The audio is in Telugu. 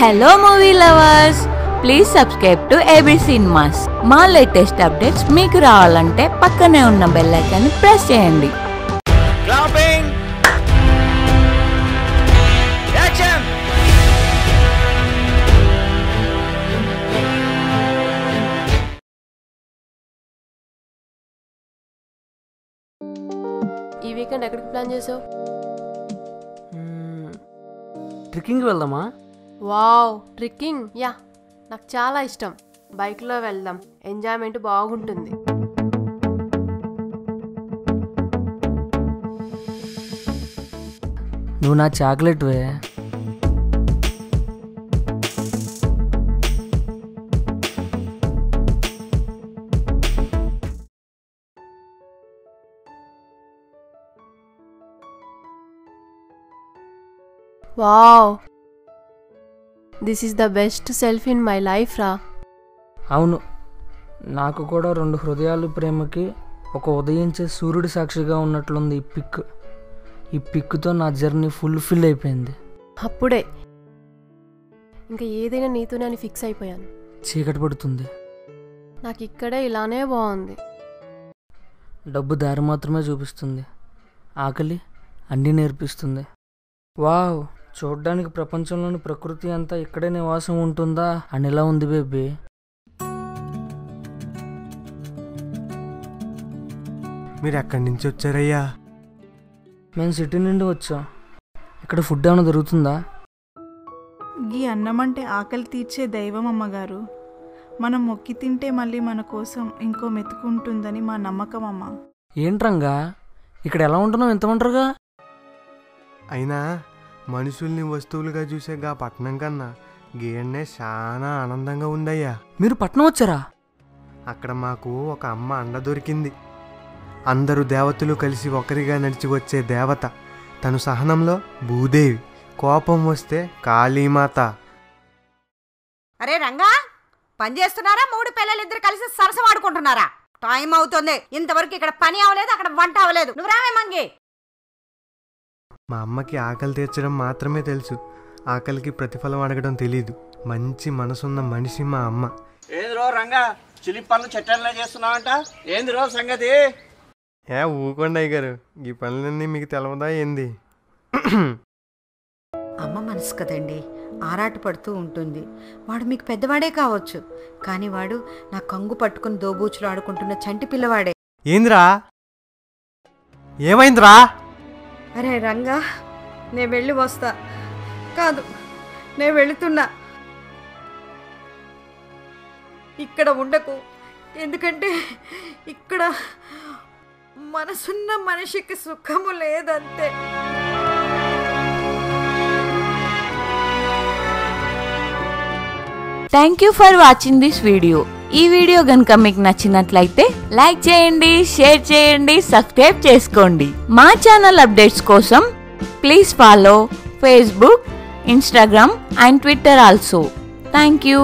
Hello movie lovers, please subscribe to AB Cinemas. మా లేటెస్ట్ అప్డేట్స్ మీకు రావాలంటే పక్కనే ఉన్న బెల్ ఐకాన్ ని ప్రెస్ చేయండి. Clapping action. ఈ వీకెండ్ ఎక్కడికి ప్లాన్ చేసావు? ట్రెక్కింగ్ వెళ్దామా? వావ్, ట్రెక్కింగ్, యా, నాకు చాలా ఇష్టం. బైక్లో వెళ్దాం, ఎంజాయ్మెంట్ బాగుంటుంది. నువ్వు నా chocolate way. Wow, this is the best selfie in my life రా. అవును, నాకు కూడా రెండు హృదయాలు ప్రేమకి ఒక ఉదయించే సూర్యుడి సాక్షిగా ఉన్నట్లుంది ఈ పిక్. ఈ పిక్తో నా జర్నీ ఫుల్ఫిల్ అయిపోయింది. అప్పుడే ఇంకా ఏదైనా నీతోనే అని ఫిక్స్ అయిపోయాను. చీకటి పడుతుంది. నాకు ఇక్కడే ఇలానే బాగుంది. డబ్బు దారి మాత్రమే చూపిస్తుంది, ఆకలి అన్నీ నేర్పిస్తుంది. వావ్, చూడ్డానికి ప్రపంచంలోని ప్రకృతి అంతా ఇక్కడే నివాసం ఉంటుందా అని ఎలా ఉంది బేబీ. మీరు ఎక్కడి నుంచి వచ్చారయ్యా? మేము సిటీ నుండి వచ్చాం. ఇక్కడ ఫుడ్ ఏమైనా దొరుకుతుందా? ఈ అన్నం అంటే ఆకలి తీర్చే దైవం అమ్మగారు. మనం మొక్కి తింటే మళ్ళీ మన కోసం ఇంకో మెతుకుంటుందని మా నమ్మకం అమ్మ. ఏంట్రంగా ఇక్కడ ఎలా ఉంటున్నావు ఇంత ఒంటరిగా? అయినా మనుషుల్ని వస్తువులుగా చూసే గా పట్నం కన్నా గీడనే చాలా ఆనందంగా ఉందయ్యా. మీరు పట్నం వచ్చారా? అక్కడ మాకు ఒక అమ్మ అండ దొరికింది. అందరూ దేవతలు కలిసి ఒకరిగా నడిచి వచ్చే దేవత. తను సహనంలో భూదేవి, కోపం వస్తే కాళీమాత. అరే రంగా, పని చేస్తున్నారా? మూడు పిల్లలిద్దరు కలిసి సరసం ఆడుకుంటున్నారా? టైం అవుతుంది, ఇంతవరకు ఇక్కడ పని అవ్వలేదు, అక్కడ వంట అవ్వలేదు. నువ్వు రావే మంగి. మా అమ్మకి ఆకలి తీర్చడం మాత్రమే తెలుసు, ఆకలికి ప్రతిఫలం అడగడం తెలీదు. మంచి మనసున్న మనిషి మా అమ్మ. ఏంది రో రంగా, చిలి పనులు చెట్టెల్లా చేస్తున్నావంట? ఏంది రో సంగతి? ఊకోండి అయ్యగారు, ఈ పనులన్నీ మీకు తెలవదా ఏంది? అమ్మ మనసు కదండి, ఆరాట పడుతూ ఉంటుంది. వాడు మీకు పెద్దవాడే కావచ్చు, కానీ వాడు నా కంగు పట్టుకుని దోబూచులు ఆడుకుంటున్న చంటి పిల్లవాడే. ఏందిరా, ఏమైందిరా? అరే రంగా, నేను వెళ్ళి వస్తా. కాదు, నేను వెళుతున్నా. ఇక్కడ ఉండకు, ఎందుకంటే ఇక్కడ మనసున్న మనిషికి సుఖము లేదంతే. Thank you for watching this video. ఈ వీడియో గనుక మీకు నచ్చినట్లయితే లైక్ చేయండి, షేర్ చేయండి, సబ్స్క్రైబ్ చేసుకోండి. మా ఛానల్ అప్డేట్స్ కోసం please follow Facebook, Instagram and Twitter also. Thank you.